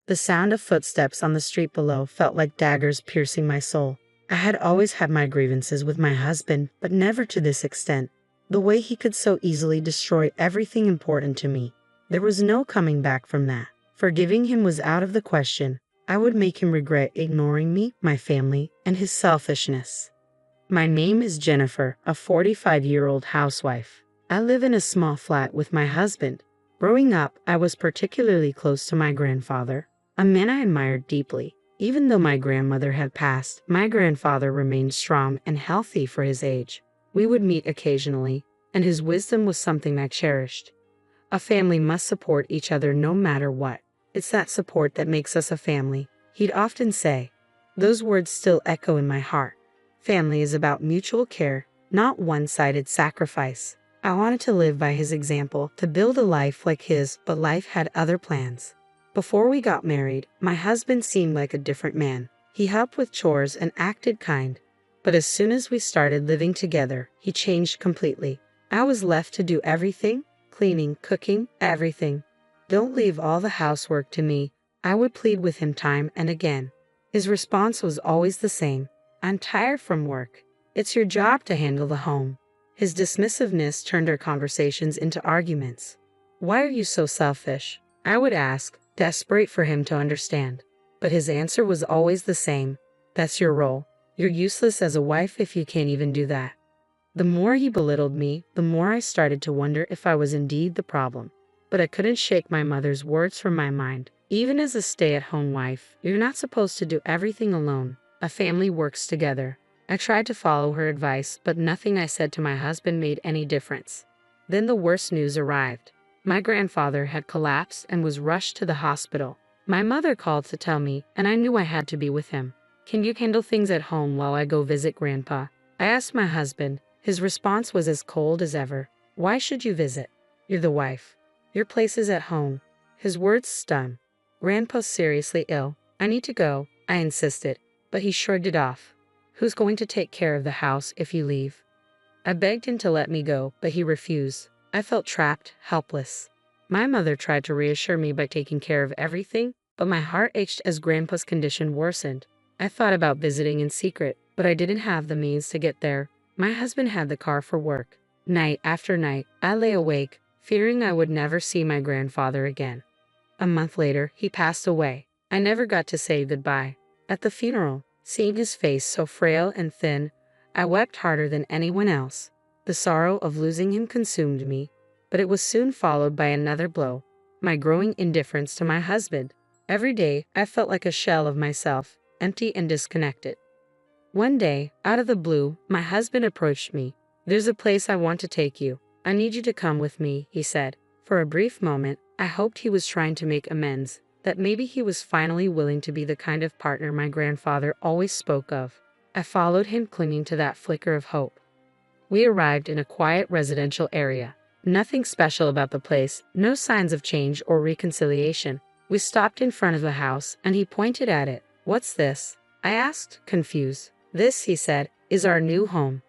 The sound of footsteps on the street below felt like daggers piercing my soul. I had always had my grievances with my husband, but never to this extent. The way he could so easily destroy everything important to me. There was no coming back from that. Forgiving him was out of the question. I would make him regret ignoring me, my family, and his selfishness. My name is Jennifer, a 45-year-old housewife. I live in a small flat with my husband. Growing up, I was particularly close to my grandfather, a man I admired deeply. Even though my grandmother had passed, my grandfather remained strong and healthy for his age. We would meet occasionally, and his wisdom was something I cherished. A family must support each other no matter what. It's that support that makes us a family, he'd often say. Those words still echo in my heart. Family is about mutual care, not one-sided sacrifice. I wanted to live by his example, to build a life like his, but life had other plans. Before we got married, my husband seemed like a different man. He helped with chores and acted kind. But as soon as we started living together, he changed completely. I was left to do everything, cleaning, cooking, everything. Don't leave all the housework to me, I would plead with him time and again. His response was always the same. I'm tired from work. It's your job to handle the home. His dismissiveness turned our conversations into arguments. Why are you so selfish? I would ask, desperate for him to understand. But his answer was always the same. That's your role. You're useless as a wife if you can't even do that. The more he belittled me, the more I started to wonder if I was indeed the problem. But I couldn't shake my mother's words from my mind. Even as a stay-at-home wife, you're not supposed to do everything alone. A family works together. I tried to follow her advice, but nothing I said to my husband made any difference. Then the worst news arrived. My grandfather had collapsed and was rushed to the hospital. My mother called to tell me, and I knew I had to be with him. Can you handle things at home while I go visit Grandpa? I asked my husband. His response was as cold as ever. Why should you visit? You're the wife. Your place is at home. His words stung. Grandpa's seriously ill. I need to go, I insisted, but he shrugged it off. Who's going to take care of the house if you leave? I begged him to let me go, but he refused. I felt trapped, helpless. My mother tried to reassure me by taking care of everything, but my heart ached as Grandpa's condition worsened. I thought about visiting in secret, but I didn't have the means to get there. My husband had the car for work. Night after night, I lay awake, fearing I would never see my grandfather again. A month later, he passed away. I never got to say goodbye. At the funeral, seeing his face so frail and thin, I wept harder than anyone else. The sorrow of losing him consumed me, but it was soon followed by another blow, my growing indifference to my husband. Every day, I felt like a shell of myself, empty and disconnected. One day, out of the blue, my husband approached me. There's a place I want to take you. I need you to come with me, he said. For a brief moment, I hoped he was trying to make amends, that maybe he was finally willing to be the kind of partner my grandfather always spoke of. I followed him, clinging to that flicker of hope. We arrived in a quiet residential area. Nothing special about the place, no signs of change or reconciliation. We stopped in front of the house, and he pointed at it. What's this? I asked, confused. This, he said, is our new home.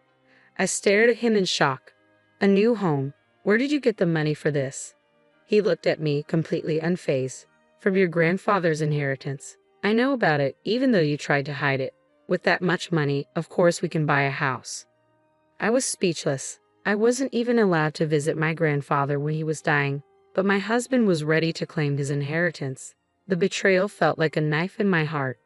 I stared at him in shock. A new home? Where did you get the money for this? He looked at me, completely unfazed. From your grandfather's inheritance. I know about it, even though you tried to hide it. With that much money, of course we can buy a house. I was speechless. I wasn't even allowed to visit my grandfather when he was dying, but my husband was ready to claim his inheritance. The betrayal felt like a knife in my heart.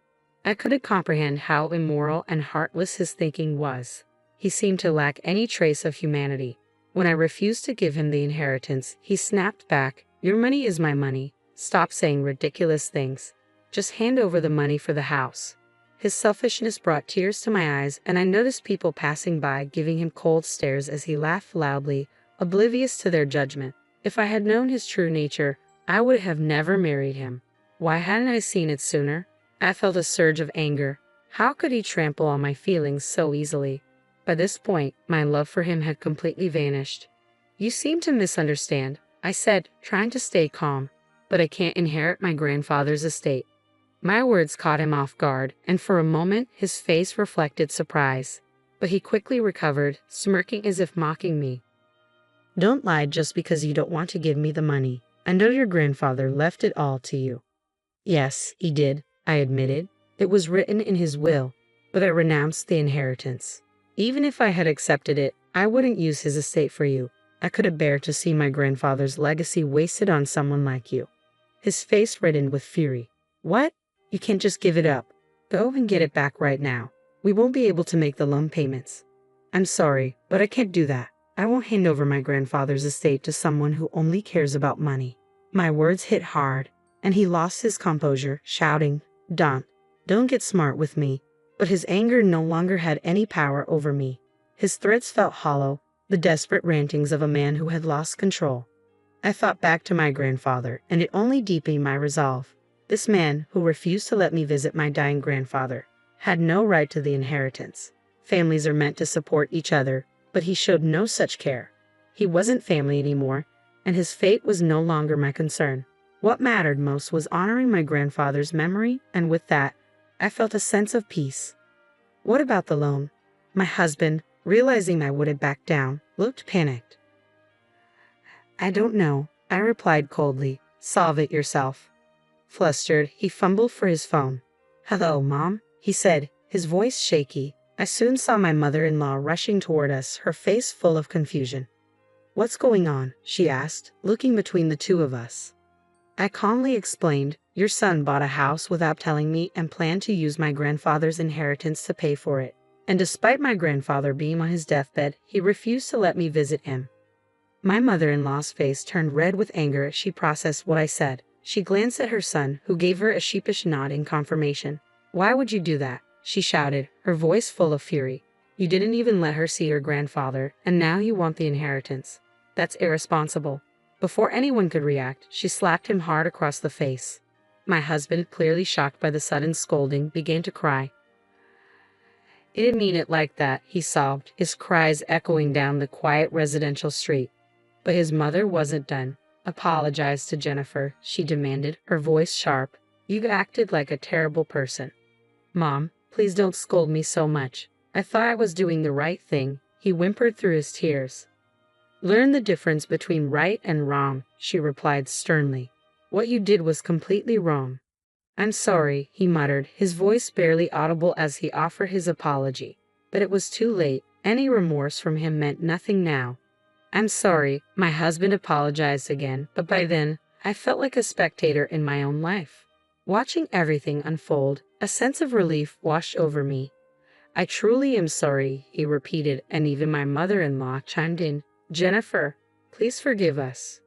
I couldn't comprehend how immoral and heartless his thinking was. He seemed to lack any trace of humanity. When I refused to give him the inheritance, he snapped back, "Your money is my money. Stop saying ridiculous things. Just hand over the money for the house." His selfishness brought tears to my eyes, and I noticed people passing by giving him cold stares as he laughed loudly, oblivious to their judgment. If I had known his true nature, I would have never married him. Why hadn't I seen it sooner? I felt a surge of anger. How could he trample on my feelings so easily? By this point, my love for him had completely vanished. You seem to misunderstand, I said, trying to stay calm. But I can't inherit my grandfather's estate. My words caught him off guard, and for a moment his face reflected surprise. But he quickly recovered, smirking as if mocking me. Don't lie just because you don't want to give me the money. I know your grandfather left it all to you. Yes, he did, I admitted. It was written in his will, but I renounced the inheritance. Even if I had accepted it, I wouldn't use his estate for you. I couldn't bear to see my grandfather's legacy wasted on someone like you. His face reddened with fury. What? You can't just give it up. Go and get it back right now. We won't be able to make the loan payments. I'm sorry, but I can't do that. I won't hand over my grandfather's estate to someone who only cares about money. My words hit hard, and he lost his composure, shouting, Don't get smart with me. But his anger no longer had any power over me. His threats felt hollow, the desperate rantings of a man who had lost control. I thought back to my grandfather, and it only deepened my resolve. This man, who refused to let me visit my dying grandfather, had no right to the inheritance. Families are meant to support each other, but he showed no such care. He wasn't family anymore, and his fate was no longer my concern. What mattered most was honoring my grandfather's memory, and with that, I felt a sense of peace. What about the loan? My husband, realizing I wouldn't back down, looked panicked. I don't know, I replied coldly. Solve it yourself. Flustered, he fumbled for his phone. Hello, Mom, he said, his voice shaky. I soon saw my mother-in-law rushing toward us, her face full of confusion. What's going on? She asked, looking between the two of us. I calmly explained, your son bought a house without telling me and planned to use my grandfather's inheritance to pay for it. And despite my grandfather being on his deathbed, he refused to let me visit him. My mother-in-law's face turned red with anger as she processed what I said. She glanced at her son, who gave her a sheepish nod in confirmation. Why would you do that? She shouted, her voice full of fury. You didn't even let her see her grandfather, and now you want the inheritance. That's irresponsible. Before anyone could react, she slapped him hard across the face. My husband, clearly shocked by the sudden scolding, began to cry. He didn't mean it like that, he sobbed, his cries echoing down the quiet residential street. But his mother wasn't done. Apologize to Jennifer, she demanded, her voice sharp. You've acted like a terrible person. Mom, please don't scold me so much. I thought I was doing the right thing, he whimpered through his tears. Learn the difference between right and wrong, she replied sternly. What you did was completely wrong. I'm sorry, he muttered, his voice barely audible as he offered his apology. But it was too late. Any remorse from him meant nothing now. I'm sorry, my husband apologized again, but by then, I felt like a spectator in my own life. Watching everything unfold, a sense of relief washed over me. I truly am sorry, he repeated, and even my mother-in-law chimed in. Jennifer, please forgive us.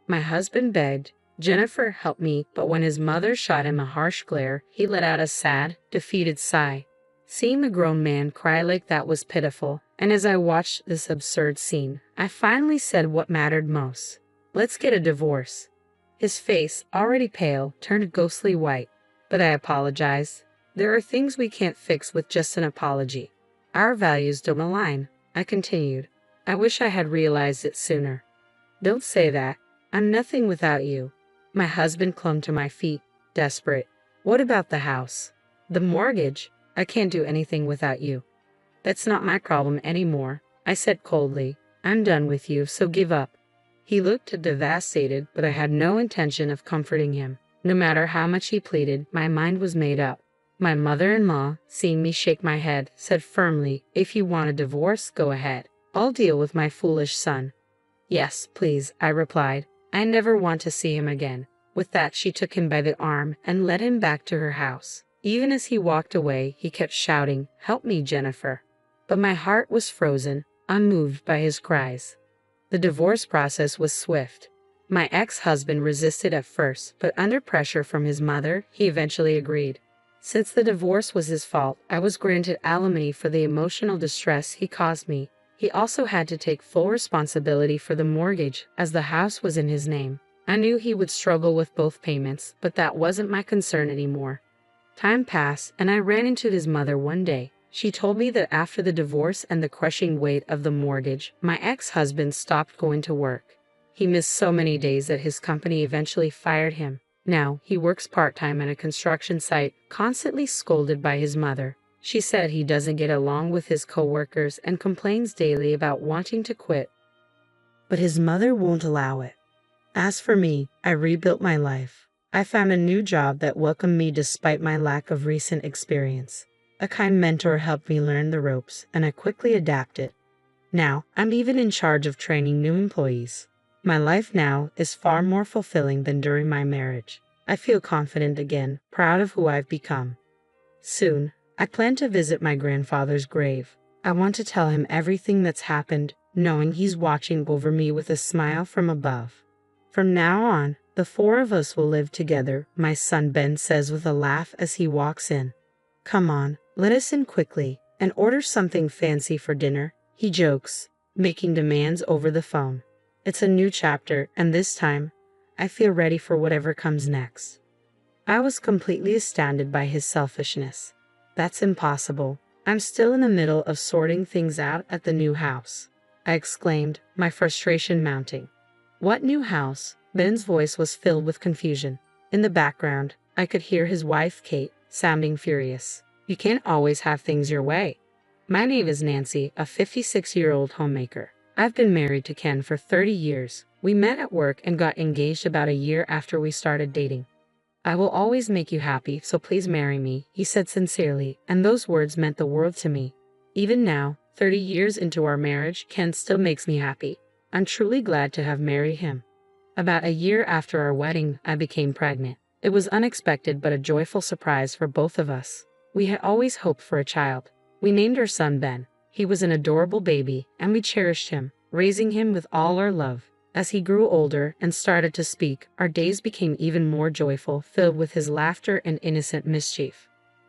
My husband begged. Jennifer helped me, but when his mother shot him a harsh glare, he let out a sad, defeated sigh. Seeing the grown man cry like that was pitiful, and as I watched this absurd scene, I finally said what mattered most. Let's get a divorce. His face, already pale, turned ghostly white. But I apologized. There are things we can't fix with just an apology. Our values don't align, I continued. I wish I had realized it sooner. Don't say that. I'm nothing without you. My husband clung to my feet, desperate. What about the house? The mortgage? I can't do anything without you. That's not my problem anymore, I said coldly. I'm done with you, so give up. He looked devastated, but I had no intention of comforting him. No matter how much he pleaded, my mind was made up. My mother-in-law, seeing me shake my head, said firmly, if you want a divorce, go ahead. I'll deal with my foolish son. Yes, please, I replied. I never want to see him again. With that, she took him by the arm and led him back to her house. Even as he walked away, he kept shouting, "Help me, Jennifer." But my heart was frozen, unmoved by his cries. The divorce process was swift. My ex-husband resisted at first, but under pressure from his mother, he eventually agreed. Since the divorce was his fault, I was granted alimony for the emotional distress he caused me. He also had to take full responsibility for the mortgage, as the house was in his name. I knew he would struggle with both payments, but that wasn't my concern anymore. Time passed, and I ran into his mother one day. She told me that after the divorce and the crushing weight of the mortgage, my ex-husband stopped going to work. He missed so many days that his company eventually fired him. Now, he works part-time at a construction site, constantly scolded by his mother. She said he doesn't get along with his co-workers and complains daily about wanting to quit. But his mother won't allow it. As for me, I rebuilt my life. I found a new job that welcomed me despite my lack of recent experience. A kind mentor helped me learn the ropes, and I quickly adapted. Now, I'm even in charge of training new employees. My life now is far more fulfilling than during my marriage. I feel confident again, proud of who I've become. Soon, I plan to visit my grandfather's grave. I want to tell him everything that's happened, knowing he's watching over me with a smile from above. From now on, the four of us will live together, my son Ben says with a laugh as he walks in. Come on, let us in quickly and order something fancy for dinner, he jokes, making demands over the phone. It's a new chapter, and this time, I feel ready for whatever comes next. I was completely astounded by his selfishness. That's impossible. I'm still in the middle of sorting things out at the new house, I exclaimed, my frustration mounting. What new house? Ben's voice was filled with confusion. In the background, I could hear his wife, Kate, sounding furious. You can't always have things your way. My name is Nancy, a 56-year-old homemaker. I've been married to Ken for 30 years. We met at work and got engaged about a year after we started dating. I will always make you happy, so please marry me, he said sincerely, and those words meant the world to me. Even now, 30 years into our marriage, Ken still makes me happy. I'm truly glad to have married him. About a year after our wedding, I became pregnant. It was unexpected but a joyful surprise for both of us. We had always hoped for a child. We named our son Ben. He was an adorable baby, and we cherished him, raising him with all our love. As he grew older and started to speak, our days became even more joyful, filled with his laughter and innocent mischief.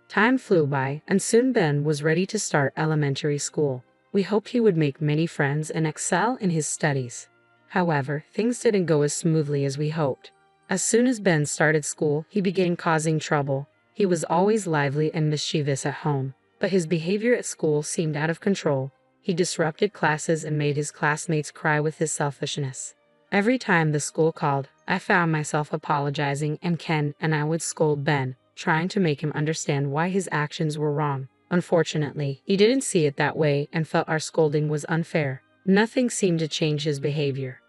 Time flew by, and soon Ben was ready to start elementary school. We hoped he would make many friends and excel in his studies. However, things didn't go as smoothly as we hoped. As soon as Ben started school, he began causing trouble. He was always lively and mischievous at home, but his behavior at school seemed out of control. He disrupted classes and made his classmates cry with his selfishness. Every time the school called, I found myself apologizing, and Ken and I would scold Ben, trying to make him understand why his actions were wrong. Unfortunately, he didn't see it that way and felt our scolding was unfair. Nothing seemed to change his behavior.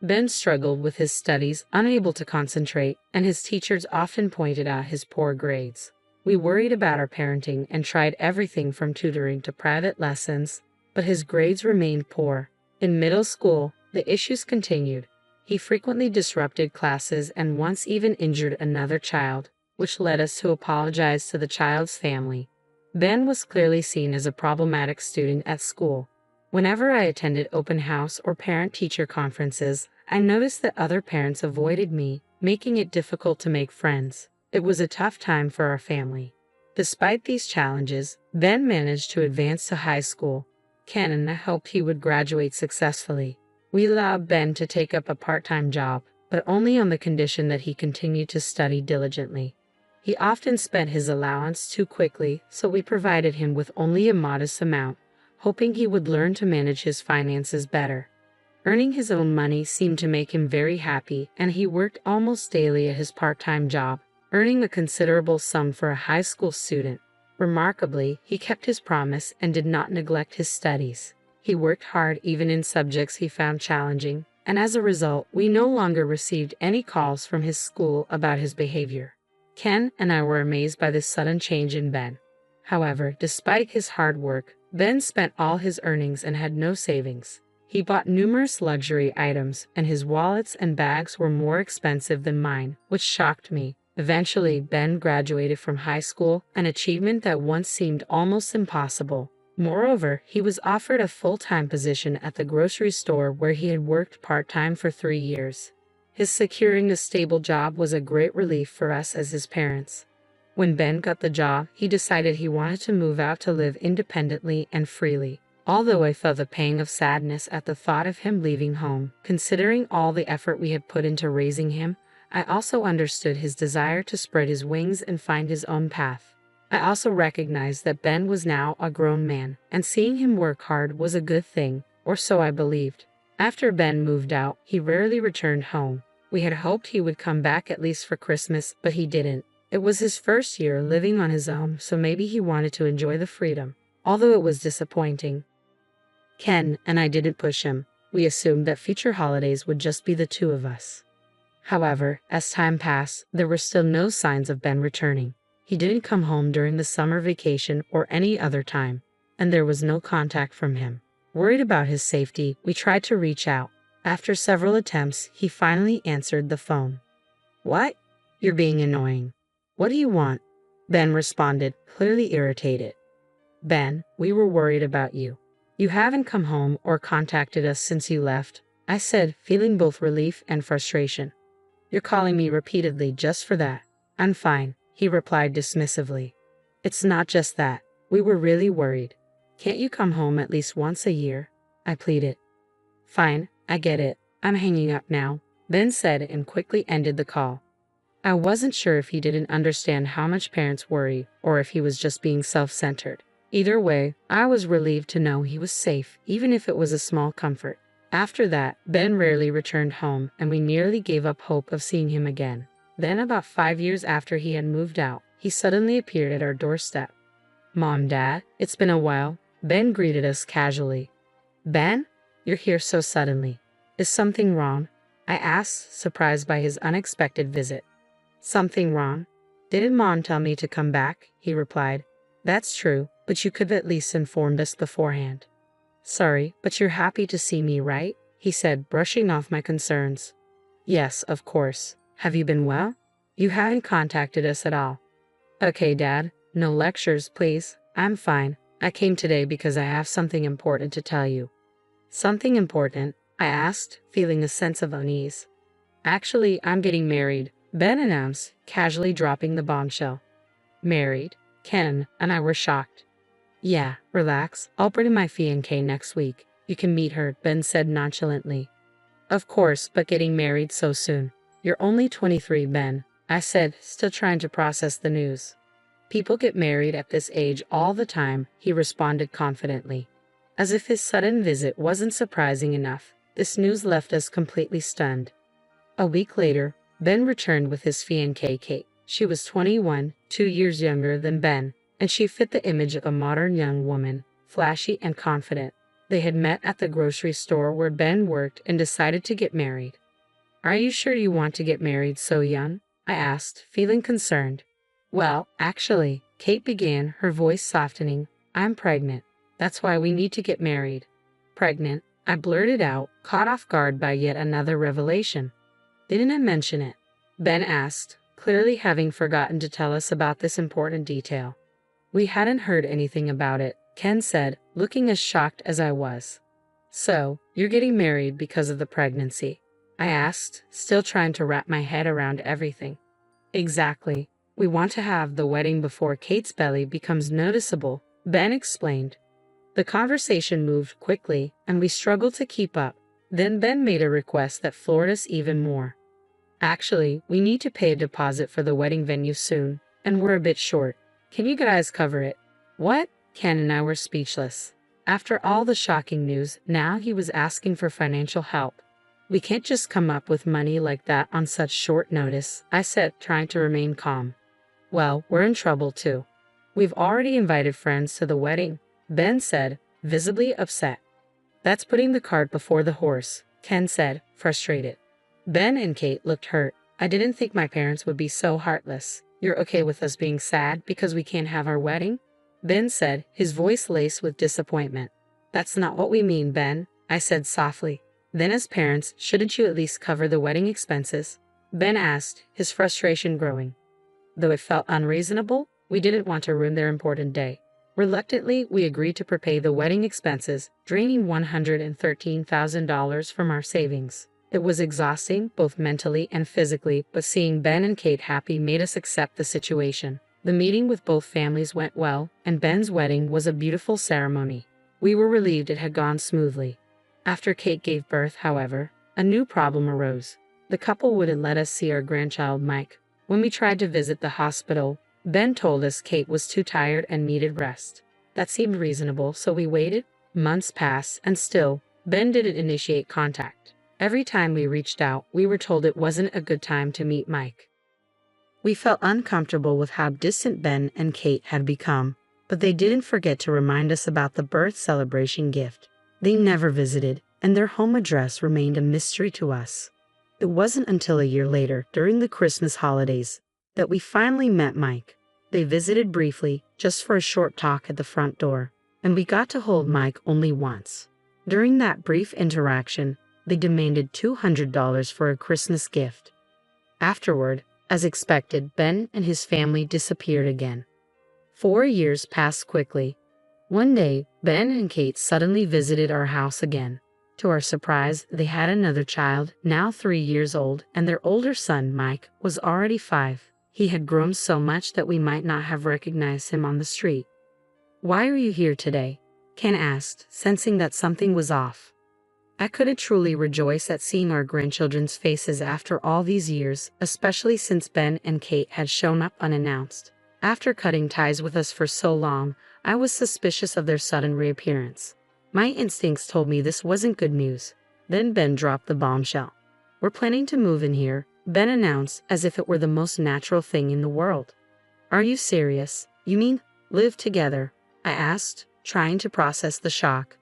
Ben struggled with his studies, unable to concentrate, and his teachers often pointed out his poor grades. We worried about our parenting and tried everything from tutoring to private lessons, but his grades remained poor. In middle school, the issues continued. He frequently disrupted classes and once even injured another child, which led us to apologize to the child's family. Ben was clearly seen as a problematic student at school. Whenever I attended open house or parent-teacher conferences, I noticed that other parents avoided me, making it difficult to make friends. It was a tough time for our family. Despite these challenges, Ben managed to advance to high school. Ken and I hoped he would graduate successfully. We allowed Ben to take up a part-time job, but only on the condition that he continued to study diligently. He often spent his allowance too quickly, so we provided him with only a modest amount, hoping he would learn to manage his finances better. Earning his own money seemed to make him very happy, and he worked almost daily at his part-time job, earning a considerable sum for a high school student. Remarkably, he kept his promise and did not neglect his studies. He worked hard even in subjects he found challenging, and as a result, we no longer received any calls from his school about his behavior. Ken and I were amazed by this sudden change in Ben. However, despite his hard work, Ben spent all his earnings and had no savings. He bought numerous luxury items, and his wallets and bags were more expensive than mine, which shocked me. Eventually, Ben graduated from high school, an achievement that once seemed almost impossible. Moreover, he was offered a full-time position at the grocery store where he had worked part-time for 3 years. His securing a stable job was a great relief for us as his parents. When Ben got the job, he decided he wanted to move out to live independently and freely. Although I felt a pang of sadness at the thought of him leaving home, considering all the effort we had put into raising him, I also understood his desire to spread his wings and find his own path. I also recognized that Ben was now a grown man, and seeing him work hard was a good thing, or so I believed. After Ben moved out, he rarely returned home. We had hoped he would come back at least for Christmas, but he didn't. It was his first year living on his own, so maybe he wanted to enjoy the freedom, although it was disappointing. Ken and I didn't push him. We assumed that future holidays would just be the two of us. However, as time passed, there were still no signs of Ben returning. He didn't come home during the summer vacation or any other time, and there was no contact from him. Worried about his safety, we tried to reach out. After several attempts, he finally answered the phone. "What? You're being annoying. What do you want?" Ben responded, clearly irritated. "Ben, we were worried about you. You haven't come home or contacted us since you left," I said, feeling both relief and frustration. "You're calling me repeatedly just for that." "I'm fine," he replied dismissively. "It's not just that. We were really worried. Can't you come home at least once a year?" I pleaded. "Fine, I get it. I'm hanging up now," Ben said and quickly ended the call. I wasn't sure if he didn't understand how much parents worry or if he was just being self-centered. Either way, I was relieved to know he was safe, even if it was a small comfort. After that, Ben rarely returned home, and we nearly gave up hope of seeing him again. Then, about 5 years after he had moved out, he suddenly appeared at our doorstep. "Mom, Dad, it's been a while," Ben greeted us casually. "Ben? You're here so suddenly. Is something wrong?" I asked, surprised by his unexpected visit. "Something wrong? Didn't Mom tell me to come back?" he replied. "That's true, but you could have at least informed us beforehand." "Sorry, but you're happy to see me, right?" he said, brushing off my concerns. "Yes, of course. Have you been well? You haven't contacted us at all." "Okay, Dad. No lectures, please. I'm fine. I came today because I have something important to tell you." "Something important?" I asked, feeling a sense of unease. "Actually, I'm getting married," Ben announced, casually dropping the bombshell. "Married?" Ken and I were shocked. "Yeah, relax. I'll bring my fiancée next week. You can meet her," Ben said nonchalantly. "Of course, but getting married so soon. You're only 23, Ben," I said, still trying to process the news. "People get married at this age all the time," he responded confidently. As if his sudden visit wasn't surprising enough, this news left us completely stunned. A week later, Ben returned with his fiancée Kate. She was 21, 2 years younger than Ben, and she fit the image of a modern young woman, flashy and confident. They had met at the grocery store where Ben worked and decided to get married. "Are you sure you want to get married so young?" I asked, feeling concerned. "Well, actually," Kate began, her voice softening, "I'm pregnant. That's why we need to get married." "Pregnant?" I blurted out, caught off guard by yet another revelation. "Didn't I mention it?" Ben asked, clearly having forgotten to tell us about this important detail. "We hadn't heard anything about it," Ken said, looking as shocked as I was. "So, you're getting married because of the pregnancy?" I asked, still trying to wrap my head around everything. "Exactly. We want to have the wedding before Kate's belly becomes noticeable," Ben explained. The conversation moved quickly, and we struggled to keep up. Then Ben made a request that floored us even more. "Actually, we need to pay a deposit for the wedding venue soon, and we're a bit short. Can you guys cover it?" "What?" Ken and I were speechless. After all the shocking news, now he was asking for financial help. "We can't just come up with money like that on such short notice," I said, trying to remain calm. "Well, we're in trouble too. We've already invited friends to the wedding," Ben said, visibly upset. "That's putting the cart before the horse," Ken said, frustrated. Ben and Kate looked hurt. "I didn't think my parents would be so heartless. You're okay with us being sad because we can't have our wedding?" Ben said, his voice laced with disappointment. "That's not what we mean, Ben," I said softly. "Then as parents, shouldn't you at least cover the wedding expenses?" Ben asked, his frustration growing. Though it felt unreasonable, we didn't want to ruin their important day. Reluctantly, we agreed to prepay the wedding expenses, draining $113,000 from our savings. It was exhausting, both mentally and physically, but seeing Ben and Kate happy made us accept the situation. The meeting with both families went well, and Ben's wedding was a beautiful ceremony. We were relieved it had gone smoothly. After Kate gave birth, however, a new problem arose. The couple wouldn't let us see our grandchild Mike. When we tried to visit the hospital, Ben told us Kate was too tired and needed rest. That seemed reasonable, so we waited. Months passed, and still, Ben didn't initiate contact. Every time we reached out, we were told it wasn't a good time to meet Mike. We felt uncomfortable with how distant Ben and Kate had become, but they didn't forget to remind us about the birth celebration gift. They never visited, and their home address remained a mystery to us. It wasn't until a year later, during the Christmas holidays, that we finally met Mike. They visited briefly, just for a short talk at the front door, and we got to hold Mike only once. During that brief interaction, they demanded $200 for a Christmas gift. Afterward, as expected, Ben and his family disappeared again. 4 years passed quickly. One day, Ben and Kate suddenly visited our house again. To our surprise, they had another child, now 3 years old, and their older son, Mike, was already 5. He had grown so much that we might not have recognized him on the street. "Why are you here today?" Ken asked, sensing that something was off. I couldn't truly rejoice at seeing our grandchildren's faces after all these years, especially since Ben and Kate had shown up unannounced. After cutting ties with us for so long, I was suspicious of their sudden reappearance. My instincts told me this wasn't good news. Then Ben dropped the bombshell. "We're planning to move in here," Ben announced, as if it were the most natural thing in the world. "Are you serious? You mean live together?" I asked, trying to process the shock.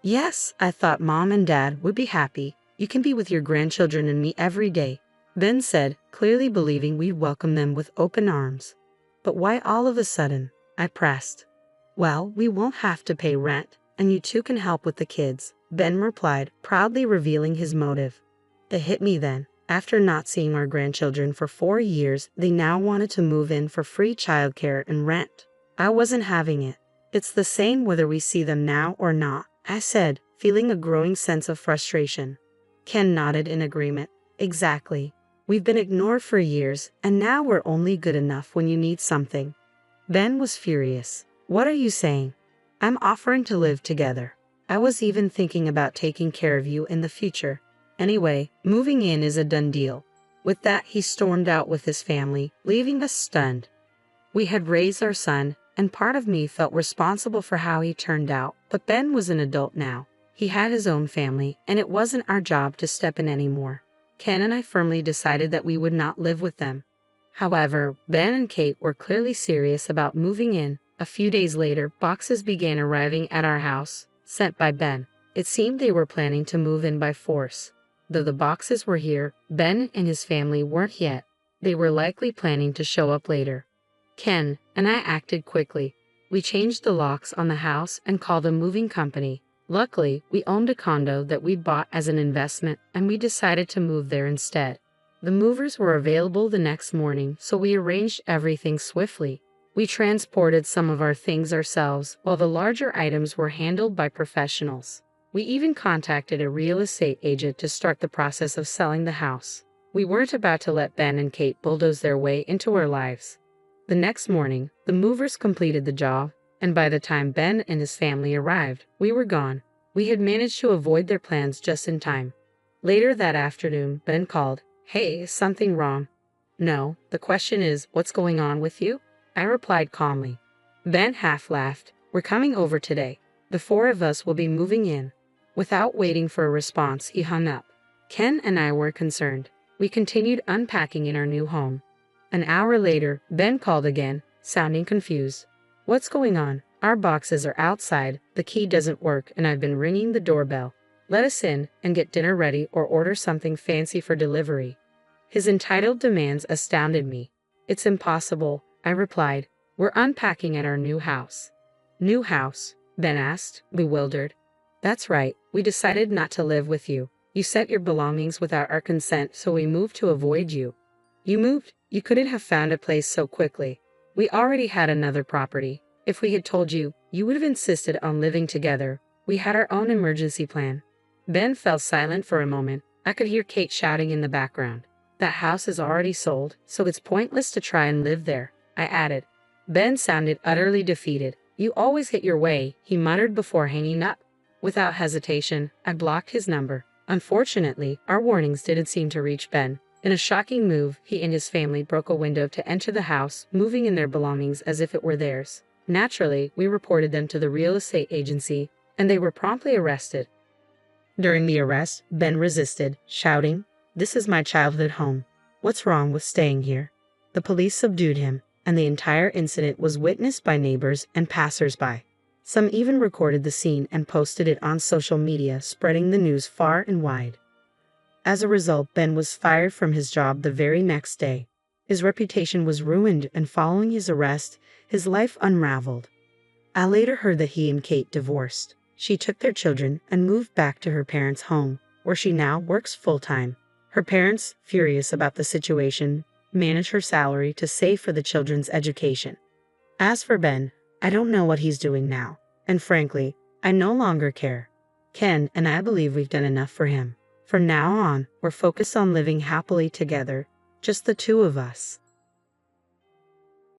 "Yes, I thought Mom and Dad would be happy. You can be with your grandchildren and me every day," Ben said, clearly believing we'd welcome them with open arms. "But why all of a sudden?" I pressed. "Well, we won't have to pay rent, and you two can help with the kids," Ben replied, proudly revealing his motive. It hit me then. After not seeing our grandchildren for 4 years, they now wanted to move in for free childcare and rent. I wasn't having it. "It's the same whether we see them now or not," I said, feeling a growing sense of frustration. Ken nodded in agreement. "Exactly. We've been ignored for years, and now we're only good enough when you need something." Ben was furious. "What are you saying? I'm offering to live together. I was even thinking about taking care of you in the future. Anyway, moving in is a done deal." With that, he stormed out with his family, leaving us stunned. We had raised our son, and part of me felt responsible for how he turned out, but Ben was an adult now. He had his own family, and it wasn't our job to step in anymore. Ken and I firmly decided that we would not live with them. However, Ben and Kate were clearly serious about moving in. A few days later, boxes began arriving at our house, sent by Ben. It seemed they were planning to move in by force. Though the boxes were here, Ben and his family weren't yet. They were likely planning to show up later. Ken and I acted quickly. We changed the locks on the house and called a moving company. Luckily, we owned a condo that we'd bought as an investment, and we decided to move there instead. The movers were available the next morning, so we arranged everything swiftly. We transported some of our things ourselves, while the larger items were handled by professionals. We even contacted a real estate agent to start the process of selling the house. We weren't about to let Ben and Kate bulldoze their way into our lives. The next morning, the movers completed the job, and by the time Ben and his family arrived, we were gone. We had managed to avoid their plans just in time. Later that afternoon, Ben called. "Hey, is something wrong?" "No, the question is, what's going on with you?" I replied calmly. Ben half laughed. "We're coming over today. The 4 of us will be moving in." Without waiting for a response, he hung up. Ken and I were concerned. We continued unpacking in our new home. An hour later, Ben called again, sounding confused. "What's going on? Our boxes are outside, the key doesn't work, and I've been ringing the doorbell. Let us in and get dinner ready or order something fancy for delivery." His entitled demands astounded me. "It's impossible," I replied. "We're unpacking at our new house." "New house?" Ben asked, bewildered. "That's right. We decided not to live with you. You sent your belongings without our consent, so we moved to avoid you." "You moved? You couldn't have found a place so quickly. We already had another property. If we had told you, you would have insisted on living together. We had our own emergency plan." Ben fell silent for a moment. I could hear Kate shouting in the background. "That house is already sold, so it's pointless to try and live there," I added. Ben sounded utterly defeated. "You always get your way," he muttered before hanging up. Without hesitation, I blocked his number. Unfortunately, our warnings didn't seem to reach Ben. In a shocking move, he and his family broke a window to enter the house, moving in their belongings as if it were theirs. Naturally, we reported them to the real estate agency, and they were promptly arrested. During the arrest, Ben resisted, shouting, "This is my childhood home. What's wrong with staying here?" The police subdued him, and the entire incident was witnessed by neighbors and passers-by. Some even recorded the scene and posted it on social media, spreading the news far and wide. As a result, Ben was fired from his job the very next day. His reputation was ruined, and following his arrest, his life unraveled. I later heard that he and Kate divorced. She took their children and moved back to her parents' home, where she now works full-time. Her parents, furious about the situation, manage her salary to save for the children's education. As for Ben, I don't know what he's doing now, and frankly, I no longer care. Ken and I believe we've done enough for him. From now on, we're focused on living happily together, just the two of us.